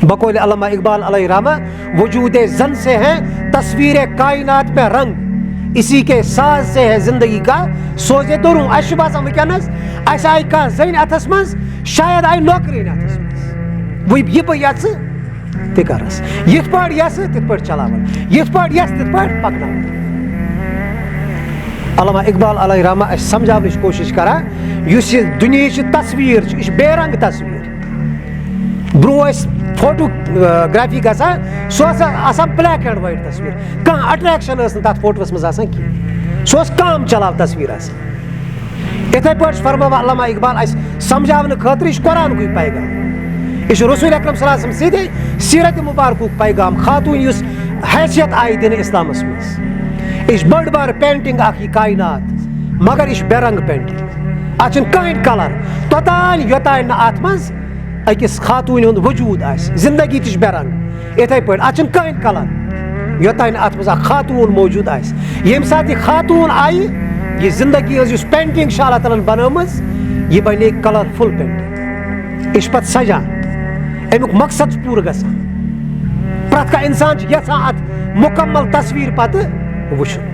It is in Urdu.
بقول علامہ اقبال علیہ رحمہ وجود زن سے ہے تصویر کائنات میں رنگ، اسی کے ساز سے ہے زندگی کا سوزے دروں. اش باسان ونکس اس آئی کھانا زن اتھس مز شاید آئی نوکری اتھس مز وی یہ بہ یژ تہ کرس یت پٲٹھۍ یژ تِتھ پٲٹھۍ چلاون یت پٲٹھۍ یژ تِتھ پٲٹھۍ پکناون. علامہ اقبال علیہ رحمہ اس سمجھاونٕچ کوشش کران یُس یہ دنیاچ تصویر چھ، یہ چھ بے رنگ تصویر. برو اس فوٹوگرافی گژھان سُہ ٲس آسان بلیک اینڈ وایٹ تصویر، کانٛہہ اٹریکشن ٲس نہٕ تتھ فوٹوس منٛز آسان کینٛہہ، سُہ اوس کام چلاو تصویر آسان. یِتھے پٲٹھۍ فرماوان علامہ اقبال اسہِ سمجھاونہٕ خٲطرٕ یہِ چھُ قرآنکُے پیغام، یہ چھُ رسول اکرم صلی اللہ علیہ وسلم سیدھے سیرت مبارکُک پیغام. خاتون یُس حیثیت آیہِ دِنہٕ اسلامس منٛز، یہ چھِ بٔڑ بار پینٹنگ اکھ یہِ کائنات، مگر یہ چھِ بے رنگ پینٹنگ. اتھ چھُنہٕ کٕہٕنۍ کلر توٚتانۍ یوٚتانۍ نہٕ اتھ منٛز أکِس خاتوٗنہِ ہُنٛد وجوٗد آسہِ. زندگی تہِ چھِ بے رنگ یِتھے پٲٹھۍ، اتھ چھُنہٕ کٕہٕنۍ کلر یوٚتانۍ نہٕ اتھ منٛز اکھ خاتوٗن موجوٗد آسہِ. ییٚمہِ ساتہٕ یہِ خاتوٗن آیہِ، یہِ زندگی ٲس یُس پینٹنگ چھِ اللہ تعالیٰ ہن بنٲومٕژ، یہِ بنے کلر فل پینٹنگ. یہِ چھِ پتہٕ سجان، امیُک مقصد چھُ پوٗرٕ گژھان. پرٛٮ۪تھ کانٛہہ انسان چھُ یژھان اتھ مکمل تصویر پتہٕ وٕچھُن.